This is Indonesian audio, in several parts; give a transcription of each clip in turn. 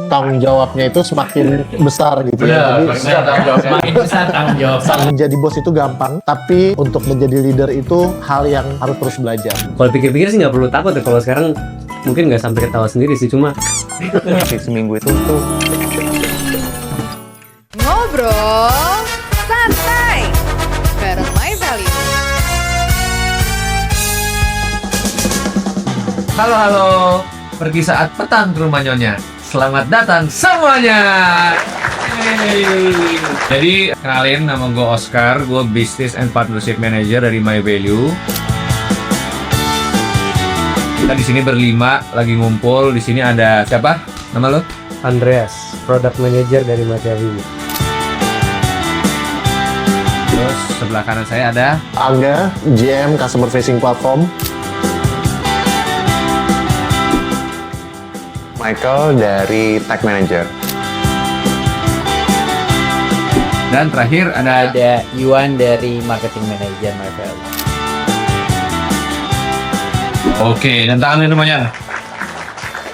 tanggung jawabnya itu semakin besar gitu ya. Jadi Semakin besar tanggung jawab. menjadi bos itu gampang, tapi untuk menjadi leader itu hal yang harus terus belajar. Kalau pikir-pikir sih nggak perlu takut ya. Kalau sekarang mungkin nggak sampai ketawa sendiri sih, cuma seminggu itu tuh Ngobrol santai bareng My Value. Halo, pergi saat petang ke rumah Nyonya. Selamat datang semuanya. Hey. Jadi kenalin, nama gue Oscar, gue Business and Partnership Manager dari My Value. Kita di sini berlima lagi ngumpul. Di sini ada siapa? Nama lo? Andreas, Product Manager dari Materi. Terus sebelah kanan saya ada Angga, GM Customer Facing Platform. Michael dari Tech Manager. dan terakhir ada Ada Yuan dari Marketing Manager My Value. Oke, dan tangan semuanya.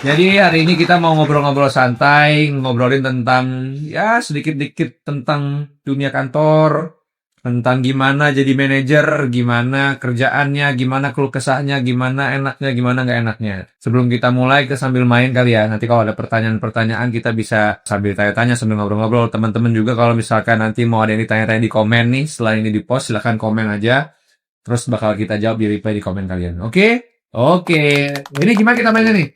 Jadi hari ini kita mau ngobrol-ngobrol santai, ngobrolin tentang ya sedikit-dikit tentang dunia kantor, tentang gimana jadi manajer, gimana kerjaannya, gimana keluh kesahnya, gimana enaknya, gimana nggak enaknya. Sebelum kita mulai, kita sambil main kali ya. Nanti kalau ada pertanyaan-pertanyaan kita bisa sambil tanya-tanya, sambil ngobrol-ngobrol. Teman-teman juga kalau misalkan nanti mau ada yang ditanya-tanya di komen nih, setelah ini di post, silahkan komen aja. Terus bakal kita jawab di reply di komen kalian. Oke? Oke. Ini gimana kita mainnya nih?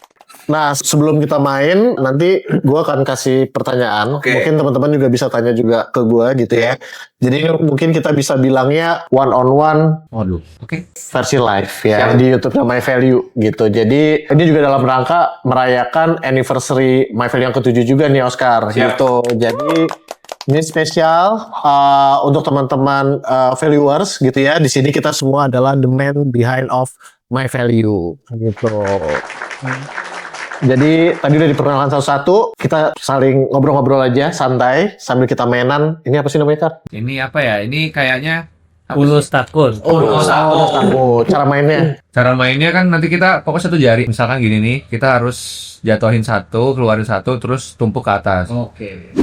Nah, sebelum kita main, nanti gue akan kasih pertanyaan. Oke. Mungkin teman-teman juga bisa tanya juga ke gue gitu ya. Jadi mungkin kita bisa bilangnya one on one Waduh. Oke. versi live ya di YouTube My Value gitu. Jadi ini juga dalam rangka merayakan anniversary My Value yang ke-7 juga nih Oscar gitu. Jadi ini spesial untuk teman-teman valuers gitu ya. Di sini kita semua adalah the man behind of My Value gitu. Jadi tadi udah diperkenalkan satu-satu, kita saling ngobrol-ngobrol aja santai sambil kita mainan. Ini apa sih namanya, Kak? Ini apa ya? Ini kayaknya apa Ulus sih? takut. Cara mainnya. Cara mainnya kan nanti kita fokus satu jari. Misalkan gini nih, kita harus jatuhin satu, keluarin satu, terus tumpuk ke atas.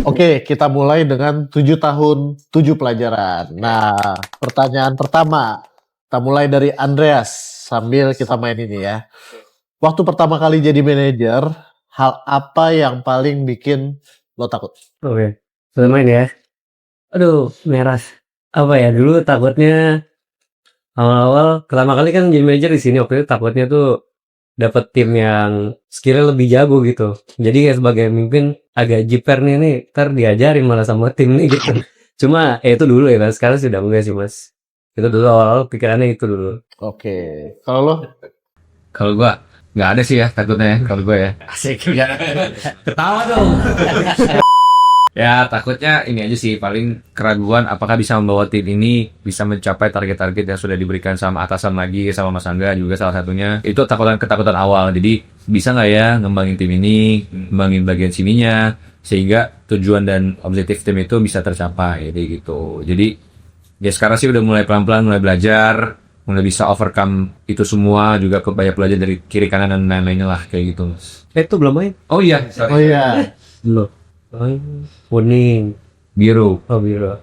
Oke, kita mulai dengan 7 tahun, 7 pelajaran. Nah, pertanyaan pertama. Kita mulai dari Andreas sambil kita main ini ya. Waktu pertama kali jadi manajer, hal apa yang paling bikin lo takut? Oke, sudah main ya. Aduh, meras. Apa ya, dulu takutnya awal-awal, pertama kali kan jadi manajer di sini, waktu itu takutnya tuh dapet tim yang skillnya lebih jago gitu. Jadi kayak sebagai pemimpin agak jiper nih, ntar diajarin malah sama tim nih gitu. Cuma itu dulu ya, sekarang sudah enggak sih mas. Itu dulu awal-awal pikirannya itu dulu. Oke, kalau lo? Kalau gua nggak ada sih ya takutnya ya. Kalau gua ya. Asik. Ketawa dong. Ya takutnya ini aja sih, paling keraguan apakah bisa membawa tim ini bisa mencapai target-target yang sudah diberikan sama atasan lagi, sama Mas Angga juga salah satunya. Itu ketakutan awal. Jadi bisa nggak ya ngembangin tim ini, ngembangin bagian sininya, sehingga tujuan dan objektif tim itu bisa tercapai kayak gitu. Jadi ya sekarang sih udah mulai pelan-pelan mulai belajar, mulai bisa overcome itu semua, juga banyak belajar dari kiri kanan dan lain-lainnya lah kayak gitu mas. Itu belum main? Oh iya, sorry. Oh iya. Belum. Oh, kuning. Biru. Oh, biru.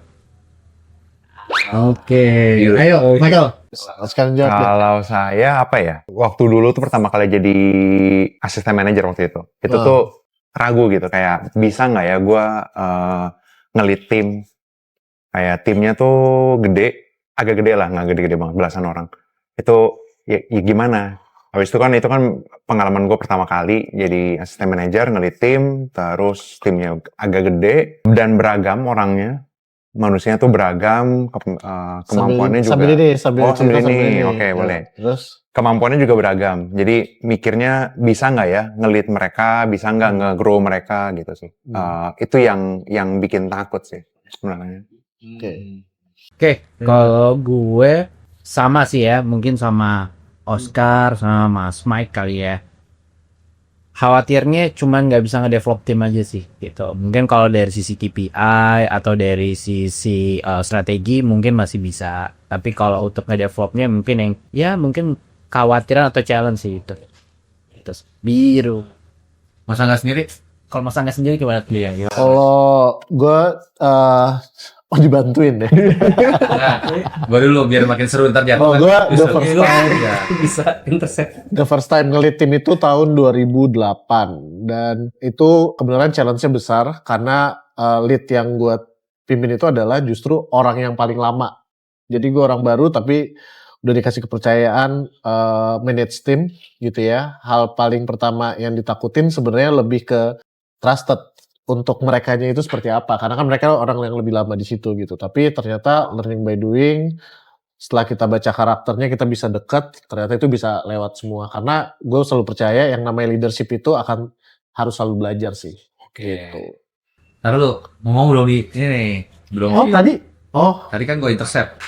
Oke. Ayo, Michael. Sekarang jawab ya. Kalau saya apa ya? Waktu dulu tuh pertama kali jadi asisten manajer waktu itu. Itu Wow. tuh ragu gitu, kayak bisa nggak ya gue ngelit tim. Kayak timnya tuh gede, agak gede lah, nggak gede-gede banget, belasan orang. Itu ya gimana? Habis itu kan pengalaman gue pertama kali jadi asisten manajer, ngelit tim, terus timnya agak gede dan beragam orangnya. Manusianya tuh beragam, kemampuannya juga. Sambil ini. Oke, boleh. Terus? Kemampuannya juga beragam. Jadi mikirnya bisa nggak ya ngelit mereka, bisa nggak nge-grow mereka gitu sih. Itu yang bikin takut sih sebenarnya. Oke, kalau gue sama sih ya, mungkin sama Oscar, sama Mas Mike kali ya. Khawatirnya cuma nggak bisa ngedevelop tim aja sih, gitu. Mungkin kalau dari sisi KPI atau dari sisi strategi mungkin masih bisa. Tapi kalau untuk ngedevelopnya mungkin yang, ya mungkin khawatiran atau challenge sih itu. Terus biru. Mas Angga sendiri? Kalau Mas Angga sendiri gimana tuh ya? Kalau gue dibantuin deh. Nah, gue dulu biar makin seru ntar jatuh. Oh, gue the Justru. first time Iya. Bisa intercept. The first time ngelit tim itu tahun 2008 dan itu kebenaran challenge-nya besar karena lead yang gue pimpin itu adalah justru orang yang paling lama. Jadi gue orang baru tapi udah dikasih kepercayaan manage tim gitu ya. Hal paling pertama yang ditakutin sebenarnya lebih ke trusted untuk merekanya itu seperti apa karena kan mereka orang yang lebih lama di situ gitu. Tapi ternyata learning by doing, setelah kita baca karakternya kita bisa dekat, ternyata itu bisa lewat semua. Karena gue selalu percaya yang namanya leadership itu harus selalu belajar sih. Gitu. Ntar lu ngomong belum di ini nih. Belum. Oh tadi? Oh Tadi kan gue intercept.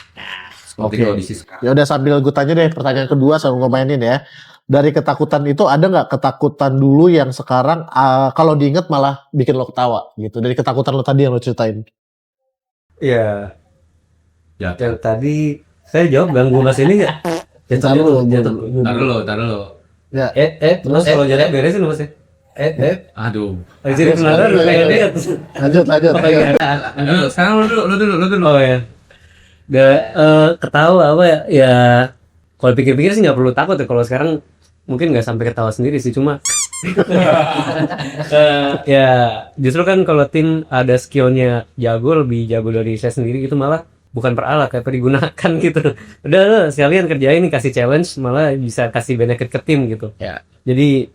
Seperti Oke. kondisi sekarang. ya udah sambil gue tanya deh pertanyaan kedua sama ngomainin ya. Dari ketakutan itu ada nggak ketakutan dulu yang sekarang kalau diinget malah bikin lo ketawa gitu. Dari ketakutan lo tadi yang lo ceritain. Iya. Ya. Yang tadi saya jawab ganggu Mas ini nggak? Ntar dulu, Tar dulu. Ya. Terus kalau jalan beresin Mas ya? Aduh. Lagi jadi penonton lu kayak lihat. Lanjut. Aduh, sekarang lu dulu. Oh ya. Ketawa apa ya? Ya kalau pikir-pikir sih nggak perlu takut ya. Kalau sekarang mungkin nggak sampai ketawa sendiri sih, cuma ya justru kan kalau tim ada skillnya lebih jago dari saya sendiri gitu, malah bukan peralat kayak digunakan gitu. Udah sekalian kerjain nih, kasih challenge, malah bisa kasih benefit ke tim gitu. Ya. Jadi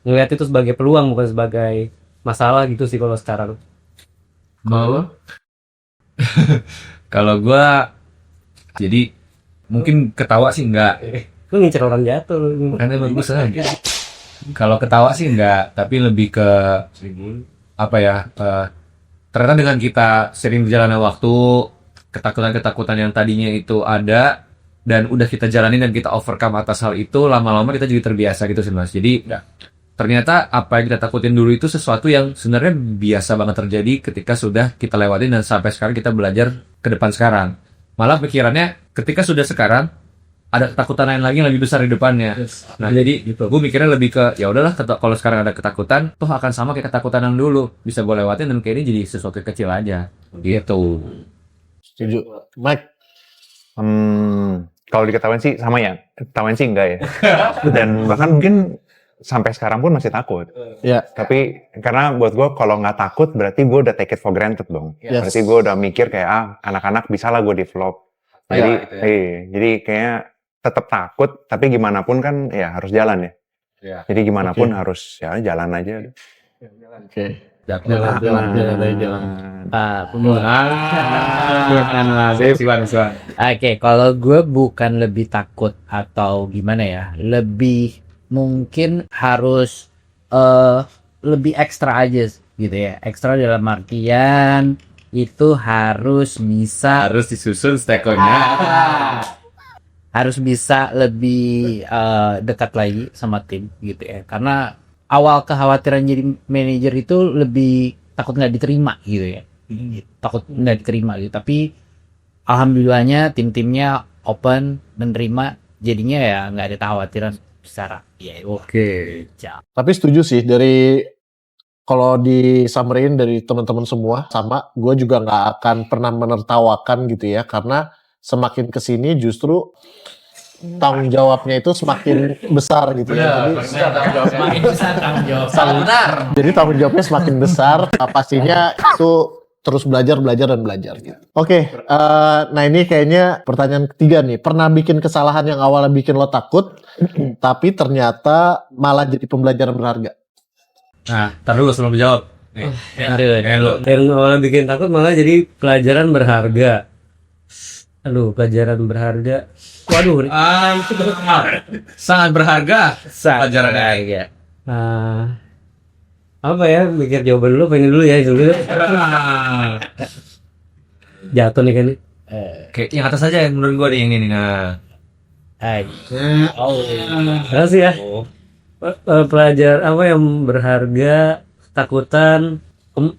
ngelihat itu sebagai peluang bukan sebagai masalah gitu sih kalau sekarang. Kalau gua jadi mungkin ketawa sih enggak. Lu ngincer orang jatuh lu. Karena bagus aja. Kalau ketawa sih enggak, tapi lebih ke apa ya? Ternyata dengan kita sering berjalannya waktu, ketakutan-ketakutan yang tadinya itu ada dan udah kita jalanin dan kita overcome atas hal itu, lama-lama kita jadi terbiasa gitu sih Mas. Jadi ternyata apa yang kita takutin dulu itu sesuatu yang sebenarnya biasa banget terjadi ketika sudah kita lewatin dan sampai sekarang kita belajar ke depan sekarang. Malah pikirannya ketika sudah sekarang ada ketakutan lain lagi yang lebih besar di depannya. Nah, jadi gitu. Gue mikirnya lebih ke ya udahlah kalau sekarang ada ketakutan, toh akan sama kayak ketakutan yang dulu. Bisa gue lewatin dan kayak ini jadi sesuatu yang kecil aja. Gitu. Setuju. Mike. Kalau diketawain sih sama ya, ketawain sih enggak ya. Dan bahkan mungkin sampai sekarang pun masih takut. Ya. Tapi karena buat gue kalau nggak takut berarti gue udah take it for granted dong. Yes. Berarti gue udah mikir kayak anak-anak bisa lah gue develop. Jadi, jadi kayaknya tetap takut, tapi gimana pun kan ya harus jalan ya. Jadi gimana pun harus ya jalan aja. Oke. Oke, kalau gue bukan lebih takut atau gimana ya, lebih mungkin harus lebih ekstra aja gitu ya. Ekstra dalam artian itu harus bisa Harus disusun stekonya. harus bisa lebih dekat lagi sama tim gitu ya. Karena awal kekhawatiran jadi manajer itu lebih takut nggak diterima gitu ya. Takut nggak diterima gitu. Tapi alhamdulillahnya tim-timnya open menerima, jadinya ya nggak ada kekhawatiran secara ya oke. Tapi setuju sih dari kalau di summary-in dari teman-teman semua sama, gue juga nggak akan pernah menertawakan gitu ya, karena semakin kesini justru tanggung jawabnya itu semakin besar gitu ya. Semakin besar tanggung jawab. Jadi tanggung jawabnya semakin besar, pastinya itu terus belajar gitu. Oke, nah ini kayaknya pertanyaan ketiga nih. Pernah bikin kesalahan yang awalnya bikin lo takut, tapi ternyata malah jadi pembelajaran berharga. Nah, tar dulu sebelum jawab. Yang awalnya bikin takut malah jadi pelajaran berharga. Aduh, pelajaran berharga. Waduh, Itu sangat berharga. Pelajarannya. ya. Apa ya? Mikir jawaban dulu, pengen dulu ya dulu. Jatuh nih kan. Kayak yang atas aja yang menurut gue nih yang ini. Nah, Makasih ya. Pelajar apa yang berharga, takutan,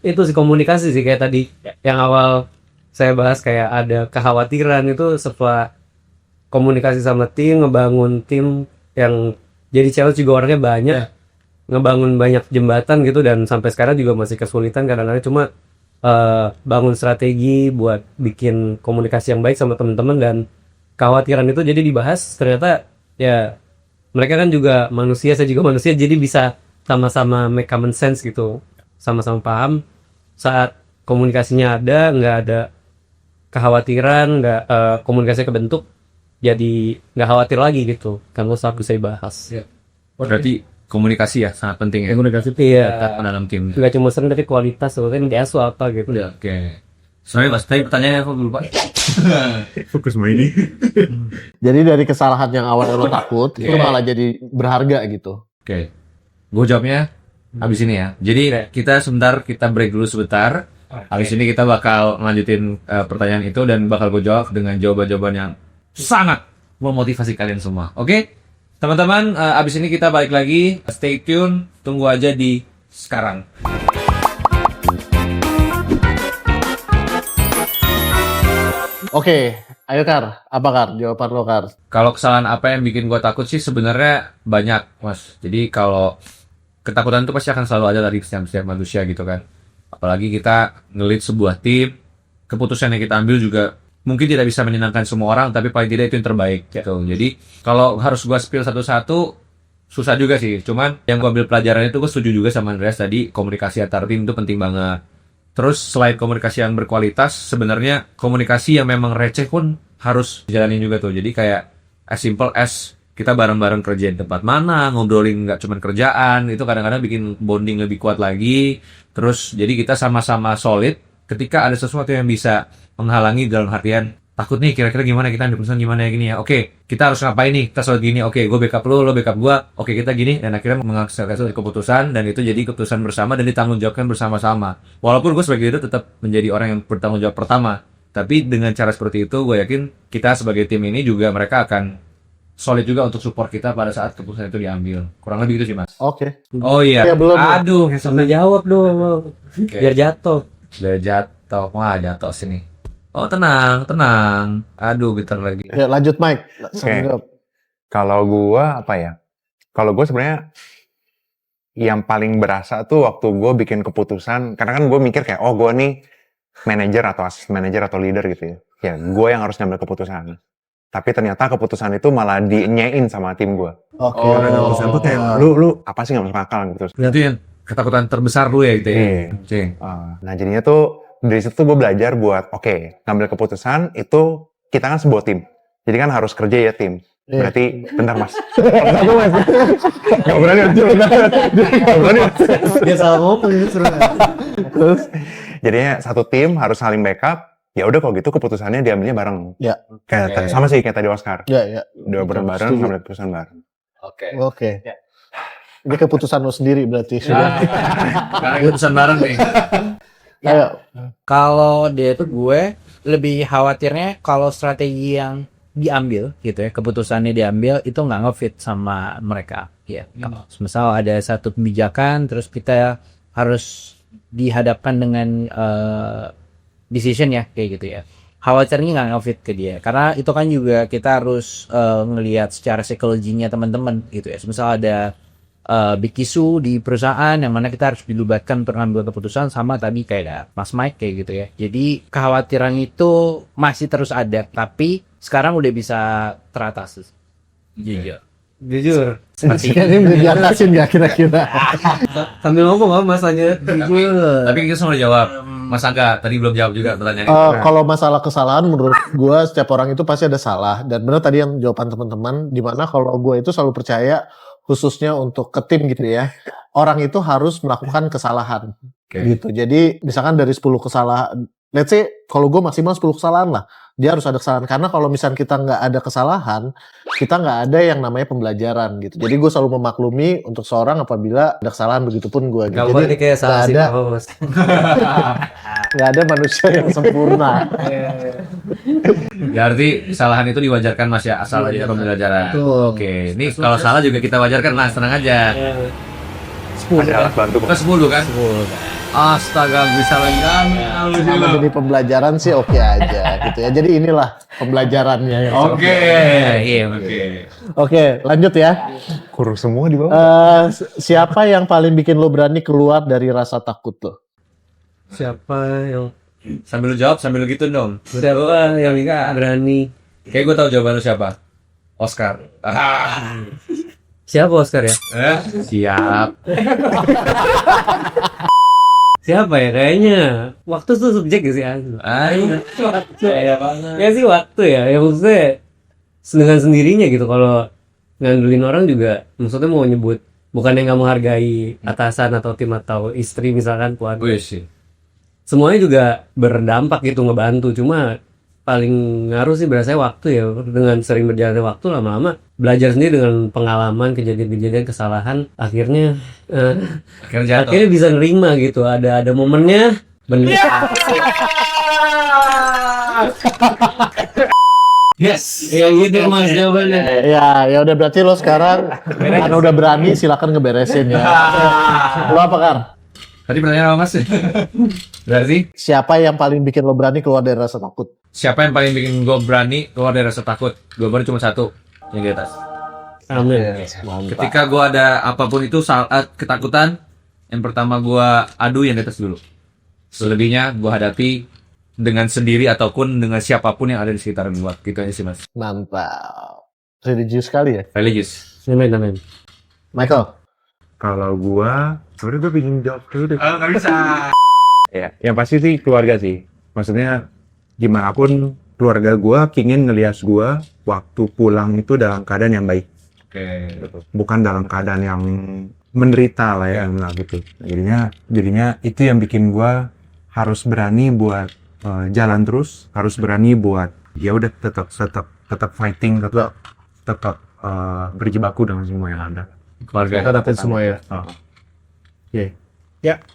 itu sih komunikasi sih kayak tadi yang awal saya bahas, kayak ada kekhawatiran itu setelah komunikasi sama tim, ngebangun tim yang jadi challenge juga orangnya banyak. ngebangun banyak jembatan gitu, dan sampai sekarang juga masih kesulitan kadang-kadang, cuma bangun strategi buat bikin komunikasi yang baik sama teman-teman, dan kekhawatiran itu jadi dibahas. Ternyata ya mereka kan juga manusia, saya juga manusia, jadi bisa sama-sama make common sense gitu, sama-sama paham saat komunikasinya ada, nggak ada kekhawatiran, nggak komunikasi kebentuk, jadi nggak khawatir lagi gitu kan. Lo saat bisa bahas Berarti komunikasi ya sangat penting ya. komunikasi itu ya Dalam tim. nggak cuma sering tapi kualitas, sebetulnya dia apa gitu. Oke. Sorry Mas, tadi pertanyaannya aku lupa. Fokus main ini. Jadi dari kesalahan yang awalnya lo takut, itu malah jadi berharga gitu. Oke. Gue jawabnya habis ini ya. Jadi kita break dulu sebentar. Habis ini kita bakal lanjutin pertanyaan itu dan bakal gue jawab dengan jawaban-jawaban yang sangat memotivasi kalian semua. Oke? Teman-teman, abis ini kita balik lagi. Stay tune, tunggu aja di sekarang. Oke, ayo Kar, apa Kar? Jawaban lo Kar. Kalau kesalahan apa yang bikin gue takut sih sebenarnya banyak, Mas. Jadi kalau ketakutan itu pasti akan selalu ada dari setiap manusia gitu kan. Apalagi kita ngelit sebuah tim, keputusan yang kita ambil juga mungkin tidak bisa menyenangkan semua orang, tapi paling tidak itu yang terbaik gitu. Jadi kalau harus gue spill satu-satu, susah juga sih. Cuman yang gue ambil pelajaran itu, gue setuju juga sama Andreas tadi, komunikasi antar tim itu penting banget. Terus selain komunikasi yang berkualitas, sebenarnya komunikasi yang memang receh pun harus dijalanin juga tuh. Jadi kayak as simple as kita bareng-bareng kerjain tempat mana, ngobrolin nggak cuma kerjaan, itu kadang-kadang bikin bonding lebih kuat lagi. Terus jadi kita sama-sama solid ketika ada sesuatu yang bisa menghalangi dalam artian takut nih kira-kira gimana kita ambil keputusan gimana ya gini ya. Oke, kita harus ngapain nih? Kita solid gini. Oke, gue backup lo backup gue. Oke, kita gini, dan akhirnya menghasilkan keputusan, dan itu jadi keputusan bersama dan ditanggung jawabkan bersama-sama. Walaupun gue sebagai leader tetap menjadi orang yang bertanggung jawab pertama, tapi dengan cara seperti itu gue yakin kita sebagai tim ini juga mereka akan solid juga untuk support kita pada saat keputusan itu diambil. Kurang lebih gitu sih, Mas. Oke. Oh iya. Ya, belum. Aduh, Sampai jawab dong, biar jatuh. udah jatuh. Wah, jatuh sini. Oh, tenang. Aduh, bentar lagi. Ya, lanjut Mike. Kalau gua apa ya? Kalau gua sebenarnya yang paling berasa tuh waktu gua bikin keputusan, karena kan gua mikir kayak, oh gua nih manajer atau asisten manajer atau leader gitu ya. Ya, gua yang harus ngambil keputusan. Tapi ternyata keputusan itu malah dinyain sama tim gua. Oke. Kayak lu apa sih nggak masuk akal gitu. Itu yang ketakutan terbesar lu ya gitu ya. Iya. Cing. Nah jadinya tuh dari situ gue belajar buat ngambil keputusan itu kita kan sebuah tim. Jadi kan harus kerja ya tim. Berarti bentar Mas. Gak berani. Dia salah ngomong justru. Terus jadinya satu tim harus saling backup. Ya udah kalau gitu keputusannya diambilnya bareng. Ya. Kayak sama sih kayak tadi Oscar. Ya. Udah bareng-bareng Setuju. ngambil keputusan bareng. Oke. Ini keputusan lo sendiri berarti sudah. Karena keputusan bareng nih. Ayo. Kalau dia itu gue lebih khawatirnya kalau strategi yang diambil gitu ya, keputusannya diambil itu nggak ngefit sama mereka ya. Kalau misal ada satu kebijakan terus kita harus dihadapkan dengan decision ya kayak gitu ya, khawatirnya nggak ngefit ke dia, karena itu kan juga kita harus ngelihat secara psikologinya teman-teman gitu ya. Misal ada big issue di perusahaan yang mana kita harus dilibatkan untuk mengambil keputusan, sama tadi kayak ada Mas Mike kayak gitu ya. Jadi kekhawatiran itu masih terus ada, tapi sekarang udah bisa teratasi. Jujur. Ini udah diatasin nggak kira-kira? Sambil ngomong apa masanya? Tapi kita semua udah jawab. Mas Angga tadi belum jawab juga pertanyaannya. Kalau masalah kesalahan, menurut gue setiap orang itu pasti ada salah. Dan benar tadi yang jawaban teman-teman, dimana kalau gue itu selalu percaya, khususnya untuk ke tim gitu ya, orang itu harus melakukan kesalahan. Gitu. Jadi misalkan dari 10 kesalahan, let's say kalau gue maksimal 10 kesalahan lah, dia harus ada kesalahan. Karena kalau misalkan kita nggak ada kesalahan, kita nggak ada yang namanya pembelajaran gitu. Jadi gue selalu memaklumi untuk seorang apabila ada kesalahan, begitupun gue. Gitu. Gak Jadi boleh kayak salah sih. nggak ada manusia yang sempurna. Ya, berarti kesalahan itu diwajarkan Mas ya, asal aja pembelajaran. Oke, ini kalau salah juga kita wajarkan Mas, tenang aja. Ada alat bantu. Kita 10 kan? Astaga, bisa lagi. Sama jadi pembelajaran sih oke aja gitu ya. Jadi inilah pembelajarannya. yang Oke. Iya. Oke, lanjut ya. Kurus semua di bawah. Siapa yang paling bikin lo berani keluar dari rasa takut lo? Siapa yang Sambil lu jawab, sambil lu gitu dong. siapa yang berani? Kayak gue tahu jawaban lu siapa. Oscar. Siapa Oscar ya? Siap. Siapa ya? Kayaknya waktu tuh subjek gak sih? Waktu ya banget. Ya sih waktu ya. Ya maksudnya dengan sendirinya gitu. Kalau ngandelin orang juga, maksudnya mau nyebut bukan yang nggak menghargai atasan atau tim atau istri misalkan keluarga. Wih sih. Semuanya juga berdampak gitu, ngebantu. Cuma paling ngaruh sih berasanya waktu ya. Dengan sering berjalannya waktu, lama-lama belajar sendiri dengan pengalaman, kejadian-kejadian, kesalahan, akhirnya Akhirnya jatuh. akhirnya bisa nerima gitu. Ada momennya bener. Yes. Ya gitu mas jawabannya. Ya udah berarti lo sekarang karena udah berani silakan ngeberesin ya. Lo apa Kar? Tadi pertanyaan apa mas? Berarti Siapa yang paling bikin lo berani keluar dari rasa takut? siapa yang paling bikin gue berani keluar dari rasa takut? Jawabannya cuma satu, yang di atas. Amin. Ketika gue ada apapun itu saat ketakutan, yang pertama gue adu yang di atas dulu. Selebihnya gue hadapi dengan sendiri ataupun dengan siapapun yang ada di sekitar gue. Gitu aja sih mas. Mantap. Religius sekali ya. Religious. Amin. Michael? Kalau gua, sebenarnya gue pingin jawab dulu deh. Nggak bisa. Ya, yang pasti sih keluarga sih. Maksudnya gimana pun keluarga gua pingin ngelihat gua waktu pulang itu dalam keadaan yang baik. Oke. Bukan dalam keadaan yang menderita lah ya, nah, gitu. Jadinya itu yang bikin gua harus berani buat jalan terus, harus berani buat ya udah tetap fighting, tetap berjibaku dengan semua yang ada. Keluarga. Kita dapat semua ya. Oke.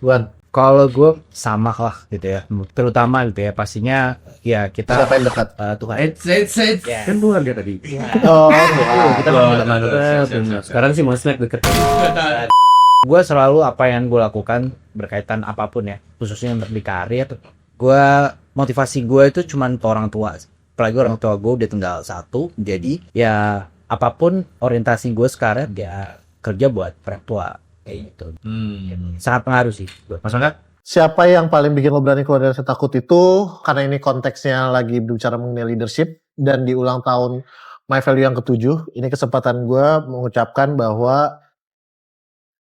Wan. Kalau gue sama lah gitu ya, terutama gitu ya, pastinya ya kita Siapa yang dekat? Tuhan. Ya. Kan keluarga tadi. Oh, Kita Sekarang sih Mas Mac deket. gue selalu apa yang gue lakukan berkaitan apapun ya, khususnya untuk di karir, gue motivasi gue itu cuman ke orang tua, apalagi orang tua gue udah tinggal satu, jadi ya apapun orientasi gue sekarang ya kerja buat orang tua kayak gitu. Sangat pengaruh sih buat Mas Angga? Siapa yang paling bikin lo berani keluar dari rasa takut itu? Karena ini konteksnya lagi bicara mengenai leadership dan di ulang tahun My Value yang ke-7, ini kesempatan gue mengucapkan bahwa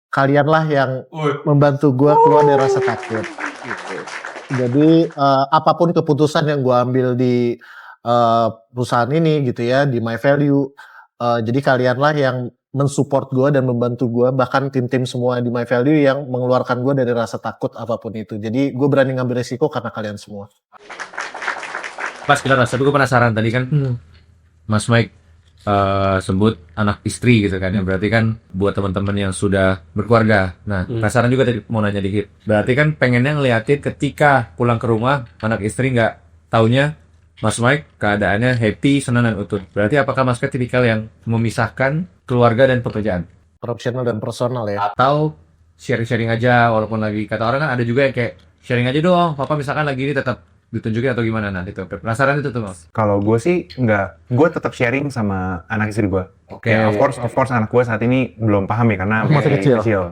kalianlah yang membantu gue keluar dari rasa takut. Gitu. Jadi apapun keputusan yang gue ambil di perusahaan ini gitu ya, di My Value, jadi kalianlah yang mensupport gue dan membantu gue, bahkan tim-tim semua di My Value yang mengeluarkan gue dari rasa takut apapun itu. Jadi gue berani ngambil resiko karena kalian semua. Pas kita tapi gue penasaran tadi kan Mas Mike sebut anak istri gitu kan ya, berarti kan buat teman-teman yang sudah berkeluarga. Nah, penasaran juga tadi mau nanya dikit. Berarti kan pengennya ngeliatin ketika pulang ke rumah anak istri nggak taunya Mas Mike keadaannya happy, senang dan utuh. Berarti apakah Mas Mike tipikal yang memisahkan keluarga dan pekerjaan? Profesional dan personal ya. Atau sharing-sharing aja walaupun lagi kata orang kan ada juga yang kayak sharing aja dong, papa misalkan lagi ini tetap ditunjukin atau gimana, nah itu penasaran itu tuh Mas. Kalau gue sih enggak, gue tetap sharing sama anak istri gue. Oke. Ya, of course anak gue saat ini belum paham ya karena Masih kecil.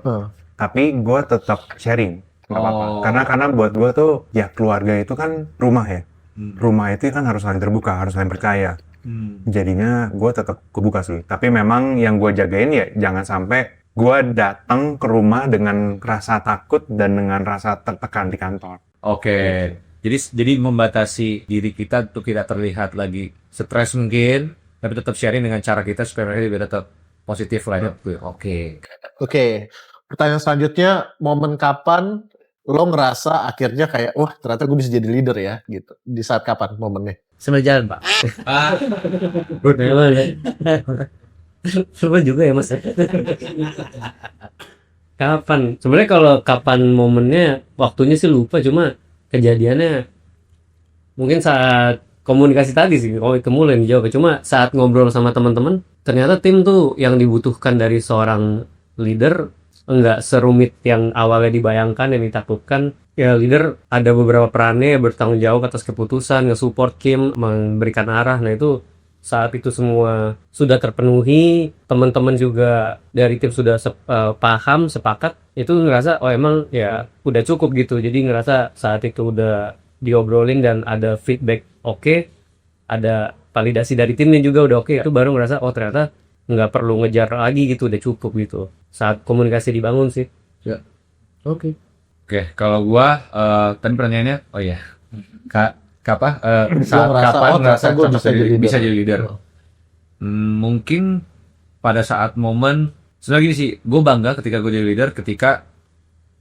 Tapi gue tetap sharing, nggak apa-apa. Karena buat gue tuh ya keluarga itu kan rumah ya. Rumah itu kan harus saling terbuka, harus saling percaya. Jadinya gue tetap kebuka sih. Tapi memang yang gue jagain ya jangan sampai gue datang ke rumah dengan rasa takut dan dengan rasa tertekan di kantor. Oke. Jadi membatasi diri kita untuk tidak terlihat lagi stres mungkin, tapi tetap sharing dengan cara kita supaya mereka juga tetap positif lah ya. Oke. Pertanyaan selanjutnya, momen kapan lo ngerasa akhirnya kayak, wah ternyata gue bisa jadi leader ya gitu. Di saat kapan momennya? sambil jalan Pak. Lupa juga ya Mas. Kapan? Sebenarnya kalau kapan momennya, waktunya sih lupa, cuma kejadiannya mungkin saat komunikasi tadi sih, mulai yang dijawab. Cuma saat ngobrol sama teman-teman, ternyata tim tuh yang dibutuhkan dari seorang leader nggak serumit yang awalnya dibayangkan, yang ditakutkan. Ya leader ada beberapa perannya, bertanggung jawab atas keputusan, nge-support tim, memberikan arah. Nah itu saat itu semua sudah terpenuhi, teman-teman juga dari tim sudah paham, sepakat, itu ngerasa oh emang ya udah cukup gitu. Jadi ngerasa saat itu udah diobrolin dan ada feedback oke, ada validasi dari timnya juga udah oke, itu baru ngerasa oh ternyata nggak perlu ngejar lagi gitu, udah cukup gitu. Saat komunikasi dibangun sih. Oke, kalau gua tadi pertanyaannya, oh ya, saat ngerasa, kapan oh, ngerasa ternyata gua cocok bisa jadi leader? Oh. Mungkin pada saat momen, sebenarnya gini sih, gue bangga ketika gue jadi leader, ketika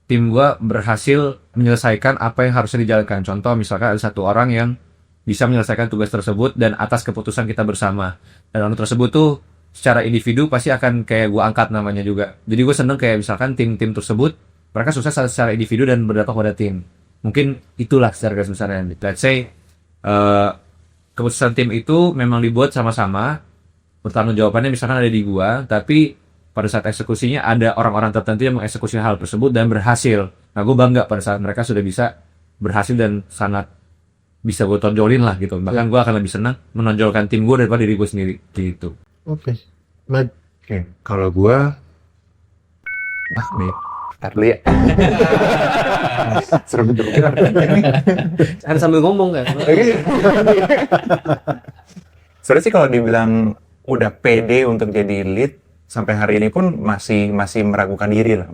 tim gue berhasil menyelesaikan apa yang harusnya dijalankan. Contoh misalkan ada satu orang yang bisa menyelesaikan tugas tersebut dan atas keputusan kita bersama. Dan orang tersebut tuh secara individu pasti akan kayak gue angkat namanya juga. Jadi gue seneng kayak misalkan tim-tim tersebut mereka sukses secara individu dan berdampak pada tim. Mungkin itulah secara garis besarnya. Let's say keputusan tim itu memang dibuat sama-sama, bertanggung jawabannya misalkan ada di gua, tapi pada saat eksekusinya ada orang-orang tertentu yang mengeksekusi hal tersebut dan berhasil. Nah, gue bangga pada saat mereka sudah bisa berhasil dan sangat bisa gue tonjolin lah gitu. Bahkan gue akan lebih senang menonjolkan tim gue daripada diri gue sendiri gitu. Oke. Oke, kalau gua nih, ntar dulu ya. Seru betul. Harus sambil ngomong kan. Sebenarnya sih kalau dibilang udah pede untuk jadi lead sampai hari ini pun masih meragukan diri lah,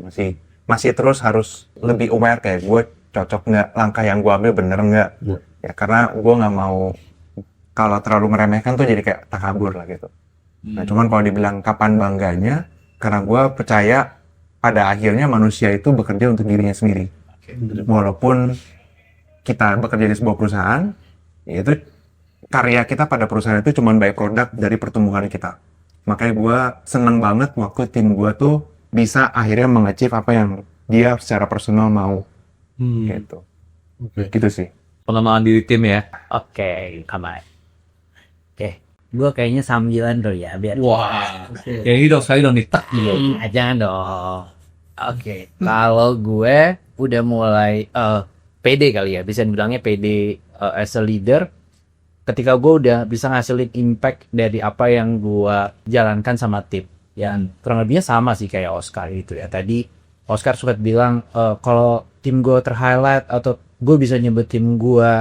masih terus harus lebih aware kayak gue cocok nggak, langkah yang gue ambil bener nggak, ya karena gue nggak mau kalau terlalu meremehkan tuh jadi kayak takabur lah gitu. Nah cuman kalau dibilang kapan bangganya, karena gue percaya pada akhirnya manusia itu bekerja untuk dirinya sendiri. Walaupun kita bekerja di sebuah perusahaan, ya itu karya kita pada perusahaan itu cuma by product dari pertumbuhan kita. Makanya gue seneng banget waktu tim gue tuh bisa akhirnya meng-achieve apa yang dia secara personal mau. Gitu. Gitu sih. Pengembangan diri tim ya. Oke, Kamai. Oke, gue kayaknya sambilan dulu ya, biar. Wah. Ya ini dong, sekali dong nih. Tak. Jangan dong. Oke, kalau gue udah mulai pede kali ya, bisa dibilangnya pede as a leader. Ketika gue udah bisa ngasilin impact dari apa yang gue jalankan sama tim. Ya, kurang lebihnya sama sih kayak Oscar itu ya. Tadi Oscar suka bilang kalau tim gue terhighlight atau gue bisa nyebut tim gue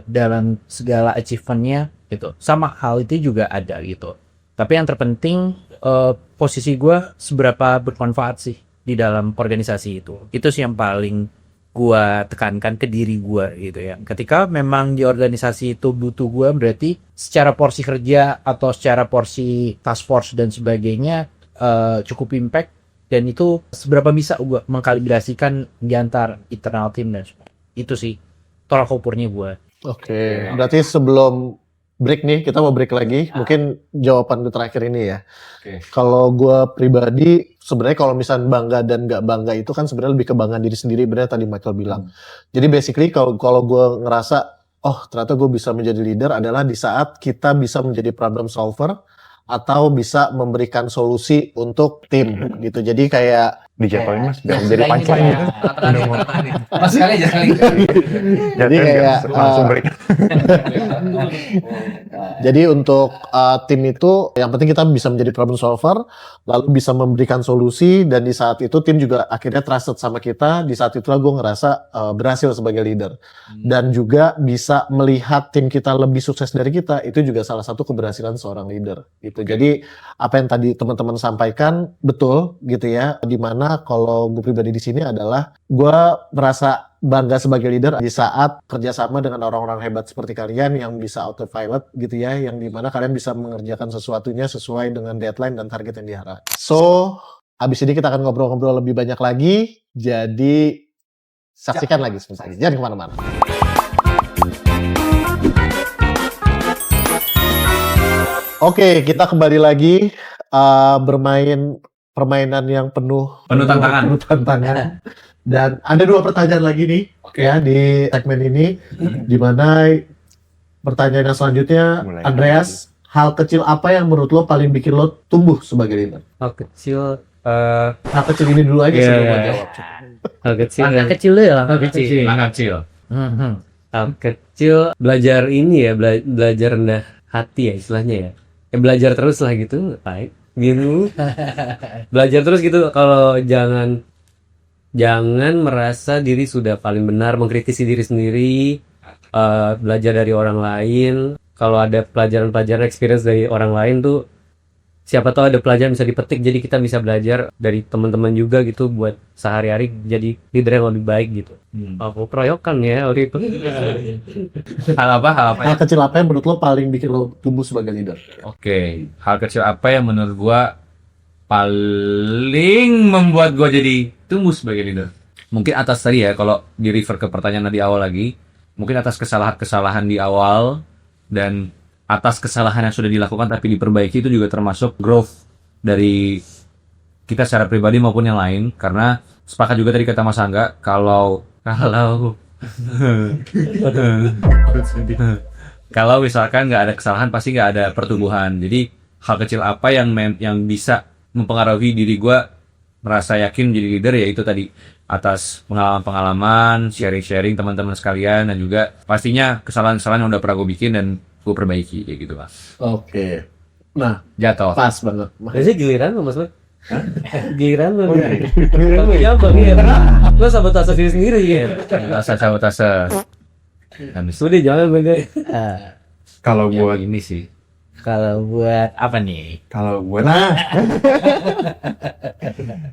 dalam segala achievementnya gitu. Sama hal itu juga ada gitu. Tapi yang terpenting posisi gue seberapa bermanfaat sih di dalam organisasi itu. Itu sih yang paling gua tekankan ke diri gua gitu ya. Ketika memang di organisasi itu butuh gua, berarti secara porsi kerja atau secara porsi task force dan sebagainya cukup impact, dan itu seberapa bisa gua mengkalibrasikan di antar internal tim dan sebagainya. Itu sih tolak ukurnya gua. Oke. Berarti sebelum break nih, kita mau break lagi. Mungkin jawaban terakhir ini ya. Kalau gue pribadi, sebenarnya kalau misalnya bangga dan nggak bangga itu kan sebenarnya lebih ke bangga diri sendiri, benar tadi Michael bilang. Jadi basically kalau gue ngerasa, oh ternyata gue bisa menjadi leader adalah di saat kita bisa menjadi problem solver atau bisa memberikan solusi untuk tim gitu. Jadi kayak Dijatuhin mas, biar jadi punchline gitu. Mas sekali aja sekali. jadi kayak langsung break. jadi untuk tim itu yang penting kita bisa menjadi problem solver, lalu bisa memberikan solusi, dan di saat itu tim juga akhirnya trusted sama kita. Di saat itulah gue ngerasa berhasil sebagai leader, dan juga bisa melihat tim kita lebih sukses dari kita. Itu juga salah satu keberhasilan seorang leader gitu. Jadi apa yang tadi teman-teman sampaikan betul gitu ya, dimana kalau gue pribadi di sini adalah gue merasa bangga sebagai leader di saat kerjasama dengan orang-orang hebat seperti kalian yang bisa autopilot gitu ya, yang dimana kalian bisa mengerjakan sesuatunya sesuai dengan deadline dan target yang diharapkan. So, abis ini kita akan ngobrol-ngobrol lebih banyak lagi, jadi saksikan lagi sebentar, jangan kemana-mana. Oke, kita kembali lagi bermain permainan yang penuh tantangan. Dan ada 2 pertanyaan lagi nih ya di segmen ini, di mana pertanyaan yang selanjutnya, Andreas, hal kecil apa yang menurut lo paling bikin lo tumbuh sebagai leader? Hal kecil Hal kecil ini dulu aja Iya. sebelum gua jawab. Hal kecil. Langkah kecil ya, langkah Hal kecil. kecil. Langkah kecil. Mhm. Hal kecil belajar ini ya, belajar rendah hati ya istilahnya ya. Ya belajar terus lah gitu, baik. Gitu. Belajar terus gitu kalau jangan merasa diri sudah paling benar, mengkritisi diri sendiri, belajar dari orang lain. Kalau ada pelajaran-pelajaran experience dari orang lain tuh siapa tahu ada pelajaran bisa dipetik, jadi kita bisa belajar dari teman-teman juga gitu buat sehari-hari jadi leader yang lebih baik gitu. Aku keroyokan ya waktu itu. Hal apa? Hal apa? Hal kecil apa yang menurut lo paling bikin lo tumbuh sebagai leader? Oke, hal kecil apa yang menurut gua paling membuat gua jadi tumbuh sebagai leader? Mungkin atas tadi ya, kalau di refer ke pertanyaan di awal lagi, mungkin atas kesalahan-kesalahan di awal dan atas kesalahan yang sudah dilakukan tapi diperbaiki itu juga termasuk growth dari kita secara pribadi maupun yang lain. Karena sepakat juga tadi kata Mas Angga, kalau kalau misalkan nggak ada kesalahan pasti nggak ada pertumbuhan. Jadi hal kecil apa yang bisa mempengaruhi diri gue merasa yakin jadi leader, ya itu tadi atas pengalaman-pengalaman, sharing-sharing teman-teman sekalian, dan juga pastinya kesalahan-kesalahan yang udah pernah gue bikin dan gue perbaiki kayak gitu Mas. Oke. Nah, Jatuh. pas banget. Biasanya giliran lo mas lo. Giliran lo. Giliran lo ya bang ya. Lo sabotase diri sendiri ya. Rasa sabotase. Dan Sudah jangan bang. Kalau yang buat ini sih. Kalau buat apa nih? kalau buat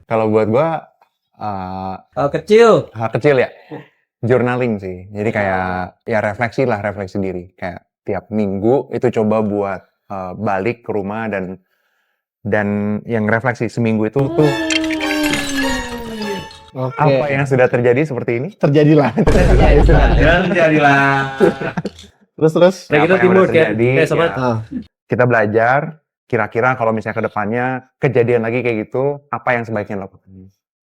kalau buat gue Hal kecil. hal kecil ya, journaling sih. Jadi kayak ya refleksi diri. Kayak tiap minggu itu coba buat balik ke rumah dan yang refleksi seminggu itu tuh Oke. apa yang sudah terjadi seperti ini. Terjadilah. Dan jadilah. Terus. Nah, kita Apa yang udah teamwork ya. terjadi, Kayak sama. ya. Kita belajar. Kira-kira kalau misalnya ke depannya kejadian lagi kayak gitu, apa yang sebaiknya lakukan?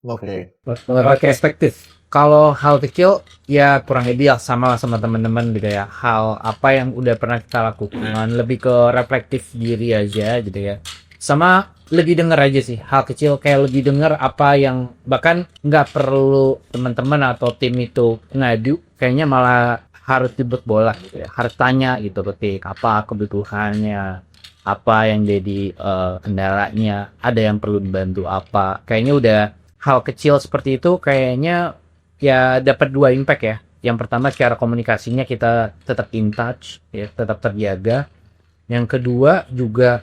Oke. Pakai perspektif. Kalau hal kecil ya kurang lebih sama teman-teman gitu ya. Hal apa yang udah pernah kita lakukan, lebih ke reflektif diri aja gitu ya. Sama lebih denger aja sih, hal kecil kayak lebih denger apa yang bahkan nggak perlu teman-teman atau tim itu ngadu, kayaknya malah harus jemput bola gitu ya. Harus tanya gitu ketik apa kebutuhannya, apa yang jadi kendalanya, ada yang perlu dibantu apa. Kayaknya udah hal kecil seperti itu kayaknya ya dapat dua impact ya. Yang pertama cara komunikasinya kita tetap in touch ya, tetap terjaga. Yang kedua juga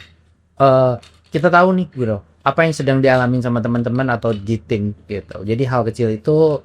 kita tahu nih gitu apa yang sedang dialamin sama teman-teman atau di tim gitu. Jadi hal kecil itu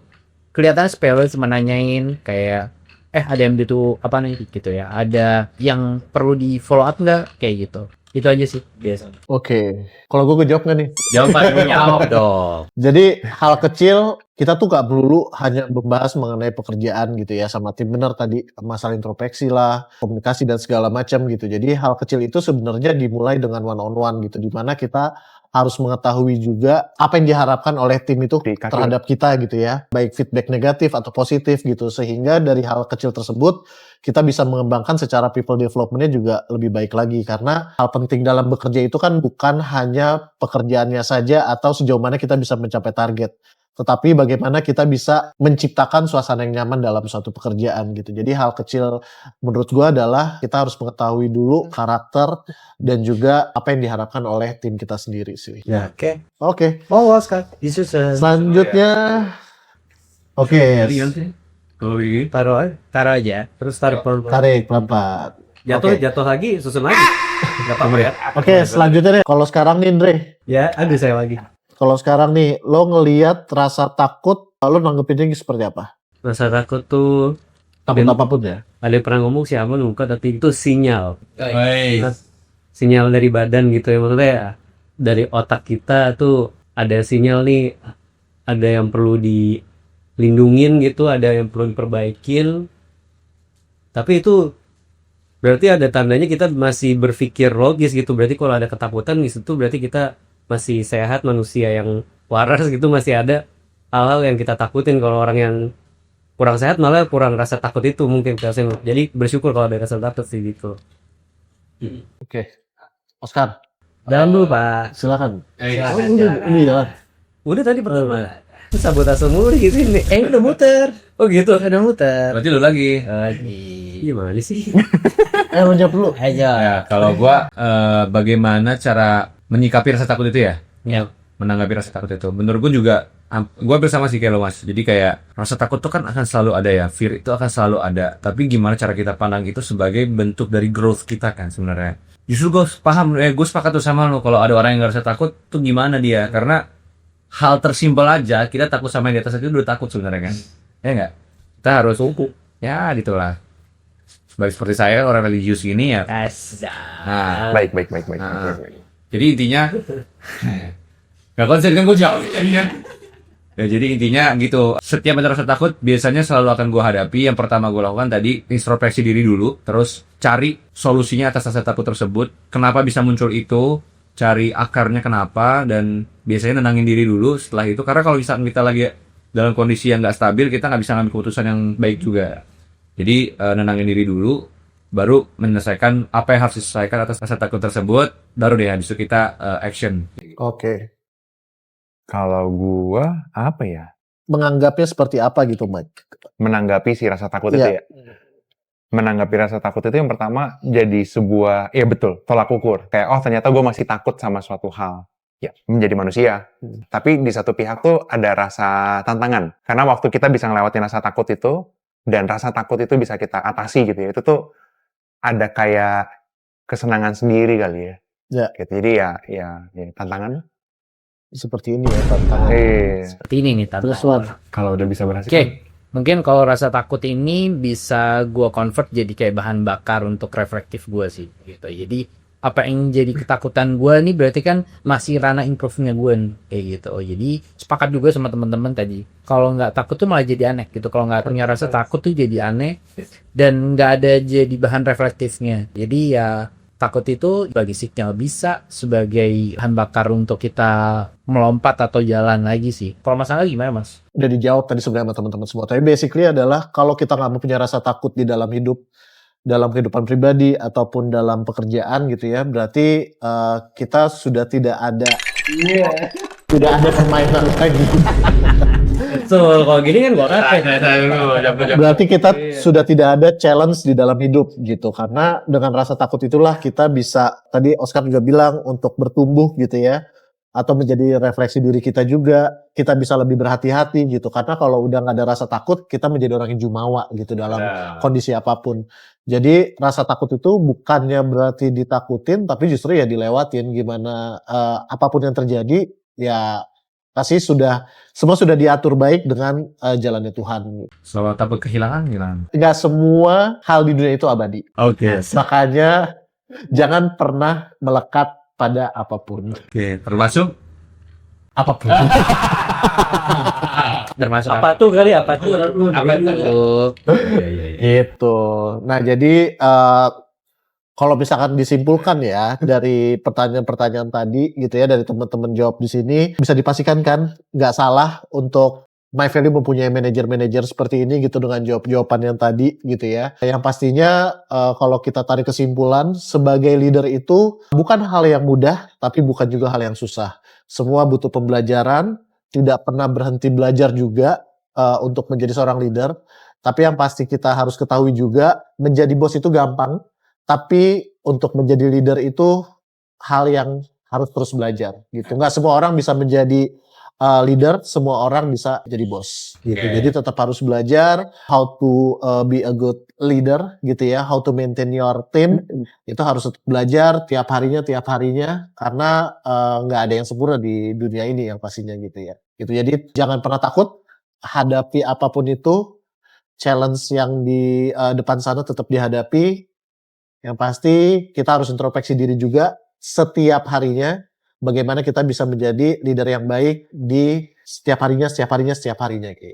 kelihatan sepele, cuma nanyain kayak ada yang butuh apa nih gitu ya. Ada yang perlu di follow up nggak kayak gitu. Itu aja sih biasa. Oke. Kalau gue jawab nggak nih? Jawab dong. Jadi hal kecil kita tuh gak melulu hanya membahas mengenai pekerjaan gitu ya sama tim, bener tadi masalah introspeksi lah, komunikasi dan segala macam gitu. Jadi hal kecil itu sebenarnya dimulai dengan one on one gitu, dimana kita harus mengetahui juga apa yang diharapkan oleh tim itu Di kaki. terhadap kita gitu ya, baik feedback negatif atau positif gitu, sehingga dari hal kecil tersebut kita bisa mengembangkan secara people development-nya juga lebih baik lagi. Karena hal penting dalam bekerja itu kan bukan hanya pekerjaannya saja atau sejauh mana kita bisa mencapai target, tetapi bagaimana kita bisa menciptakan suasana yang nyaman dalam suatu pekerjaan gitu. Jadi hal kecil menurut gua adalah kita harus mengetahui dulu karakter dan juga apa yang diharapkan oleh tim kita sendiri sih. Ya. Oke. Oh, Oscar. Isu Selanjutnya oke. Kalau ini Taruh aja. Terus taruh pelan. Tarik pelan-pelan. Jatuh lagi, susun lagi. Gak apa-apa ya. Oke, selanjutnya deh. Kalau sekarang nih Andre, Ya, aduh saya lagi. kalau sekarang nih lo ngelihat rasa takut, lo nanggepinnya seperti apa? Rasa takut tuh Takut Ben- apapun ya. ada yang pernah ngomong siapa lupa, tapi itu sinyal. Baik. Sinyal dari badan gitu ya, maksudnya ya, dari otak kita tuh ada sinyal nih, ada yang perlu dilindungin gitu, ada yang perlu diperbaikin. Tapi itu berarti ada tandanya kita masih berpikir logis gitu. Berarti kalau ada ketakutan di situ berarti kita masih sehat, manusia yang waras gitu, masih ada hal-hal yang kita takutin. Kalau orang yang kurang sehat malah kurang rasa takut itu mungkin. Jadi bersyukur kalau ada rasa takut sih gitu. Oke. Oscar. Dalam dulu Pak. Silakan. Silakan. Ini jalan. Udah tadi pertama. Sabotase mulu di sini. Udah muter. Oh gitu. Udah muter. Berarti lu lagi. Gimana sih? Menjawab dulu. Ayo. Ya, kalau gua bagaimana cara menyikapi rasa takut itu ya? Ya. Menanggapi rasa takut itu. Menurut gua juga gua bersama sih kayak lo Mas. Jadi kayak rasa takut tuh kan akan selalu ada ya. Fear itu akan selalu ada. Tapi gimana cara kita pandang itu sebagai bentuk dari growth kita kan sebenarnya. Justru gue paham, gue sepakat tuh sama lo. Kalau ada orang yang nggak rasa takut tuh gimana dia? Karena hal tersimpel aja kita takut sama yang di atas itu udah takut sebenarnya kan. Ya enggak? Kita harus ya gitulah. Seperti saya orang religius gini ya. Nah, Baik. Nah. Jadi intinya nggak konsen kan gue jawab jadinya. Ya jadi intinya gitu. Setiap ada rasa takut biasanya selalu akan gue hadapi. Yang pertama gue lakukan tadi introspeksi diri dulu, terus cari solusinya atas rasa takut tersebut. Kenapa bisa muncul itu? Cari akarnya kenapa, dan biasanya nenangin diri dulu setelah itu. Karena kalau misalkan kita lagi dalam kondisi yang nggak stabil, kita nggak bisa ngambil keputusan yang baik juga. Jadi nenangin diri dulu, baru menyelesaikan apa yang harus diselesaikan atas rasa takut tersebut. Baru deh habis itu kita action. Oke. Kalau gua apa ya? Menganggapnya seperti apa gitu, Mike? Menanggapi si rasa takut Iya. itu ya. Menanggapi rasa takut itu yang pertama jadi sebuah, ya betul, tolak ukur. Kayak, oh ternyata gue masih takut sama suatu hal. Ya, menjadi manusia. Tapi di satu pihak tuh ada rasa tantangan. Karena waktu kita bisa ngelewatin rasa takut itu, dan rasa takut itu bisa kita atasi gitu ya, itu tuh ada kayak kesenangan sendiri kali ya. Ya. Gitu. Jadi ya tantangan. Seperti ini ya tantangan. Seperti ini nih Terus tantangan. Wan. Kalau udah bisa berhasil. Oke, mungkin kalau rasa takut ini bisa gue convert jadi kayak bahan bakar untuk reflektif gue sih, gitu. Jadi apa yang jadi ketakutan gue nih berarti kan masih ranah improve-nya gue nih, kayak gitu. Oh, jadi sepakat juga sama teman-teman tadi. Kalau nggak takut tuh malah jadi aneh gitu. Kalau nggak punya rasa takut tuh jadi aneh dan nggak ada jadi bahan reflektifnya. Jadi ya takut itu sebagai sinyal, bisa sebagai bahan bakar untuk kita melompat atau jalan lagi sih. Kalau masalah gimana Mas? Udah dijawab tadi sebenarnya sama teman-teman semua. Tapi basically adalah kalau kita nggak mempunyai rasa takut di dalam hidup, dalam kehidupan pribadi ataupun dalam pekerjaan gitu ya, berarti kita sudah tidak ada permainan lagi. So, kalau gini kan gua kan Berarti kita sudah tidak ada challenge di dalam hidup gitu. Karena dengan rasa takut itulah kita bisa, tadi Oscar juga bilang, untuk bertumbuh gitu ya. Atau menjadi refleksi diri kita juga. Kita bisa lebih berhati-hati gitu. Karena kalau udah nggak ada rasa takut, kita menjadi orang yang jumawa gitu dalam kondisi apapun. Jadi rasa takut itu bukannya berarti ditakutin, tapi justru ya dilewatin. Gimana apapun yang terjadi, ya pasti semua sudah diatur baik dengan jalannya Tuhan. Selalu takut kehilangan. Nggak semua hal di dunia itu abadi. Oke. Makanya jangan pernah melekat pada apapun. Oke, termasuk Apapun. Termasuk apa tuh kali apa tuh? apa tuh? Gitu. Nah jadi kalau misalkan disimpulkan ya dari pertanyaan-pertanyaan tadi gitu ya, dari teman-teman jawab di sini, bisa dipastikan kan nggak salah untuk My Value mempunyai manajer-manajer seperti ini gitu dengan jawab-jawaban yang tadi gitu ya. Yang pastinya kalau kita tarik kesimpulan, sebagai leader itu bukan hal yang mudah, tapi bukan juga hal yang susah. Semua butuh pembelajaran, tidak pernah berhenti belajar juga untuk menjadi seorang leader. Tapi yang pasti kita harus ketahui juga, menjadi bos itu gampang. Tapi untuk menjadi leader itu hal yang harus terus belajar gitu. Nggak semua orang bisa menjadi leader, semua orang bisa jadi bos gitu. Okay. Jadi tetap harus belajar how to be a good leader gitu ya, how to maintain your team. Itu harus tetap belajar tiap harinya karena nggak ada yang sempurna di dunia ini yang pastinya gitu ya. Gitu. Jadi jangan pernah takut, hadapi apapun itu, challenge yang di depan sana tetap dihadapi. Yang pasti kita harus introspeksi diri juga setiap harinya, bagaimana kita bisa menjadi leader yang baik di setiap harinya.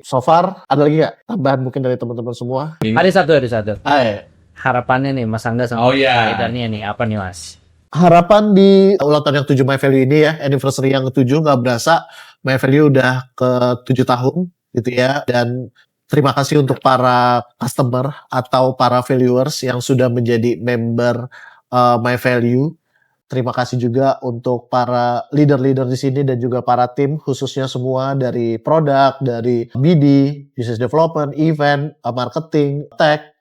So far, ada lagi nggak tambahan mungkin dari teman-teman semua? Ada satu. Ayo. Harapannya nih Mas Angga sama leadernya nih apa nih Mas? Harapan di ulang tahun yang 7 My Value ini ya, anniversary yang ke-7, nggak berasa My Value udah ke-7 tahun gitu ya, dan terima kasih untuk para customer atau para valuers yang sudah menjadi member My Value. terima kasih juga untuk para leader-leader di sini dan juga para tim, khususnya semua dari produk, dari BD, business development, event, marketing, tech,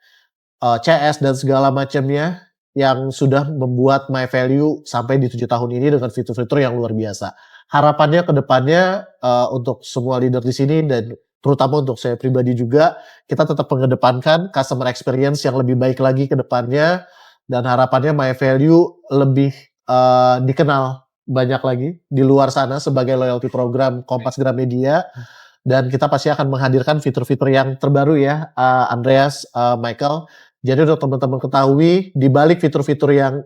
CS dan segala macamnya yang sudah membuat My Value sampai di 7 tahun ini dengan fitur-fitur yang luar biasa. Harapannya ke depannya untuk semua leader di sini dan terutama untuk saya pribadi juga, kita tetap mengedepankan customer experience yang lebih baik lagi ke depannya dan harapannya My Value lebih dikenal banyak lagi di luar sana sebagai loyalty program Kompas Gramedia dan kita pasti akan menghadirkan fitur-fitur yang terbaru ya Andreas, Michael. Jadi untuk teman-teman ketahui di balik fitur-fitur yang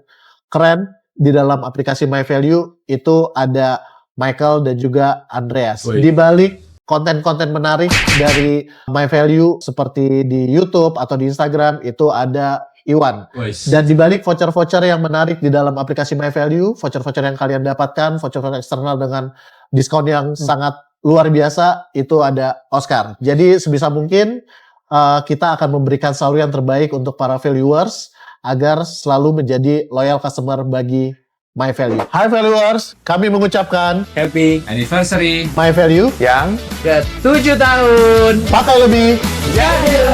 keren di dalam aplikasi My Value itu ada Michael dan juga Andreas. Wih. Di balik konten-konten menarik dari My Value seperti di YouTube atau di Instagram itu ada Iwan. Dan di balik voucher-voucher yang menarik di dalam aplikasi My Value, voucher-voucher yang kalian dapatkan, voucher-voucher eksternal dengan diskon yang sangat luar biasa, itu ada Oscar. Jadi sebisa mungkin kita akan memberikan selalu yang terbaik untuk para valuers agar selalu menjadi loyal customer bagi My Value. Hi valuers, kami mengucapkan Happy Anniversary. My Value Yang Ke 7 tahun. pakai lebih. Jadi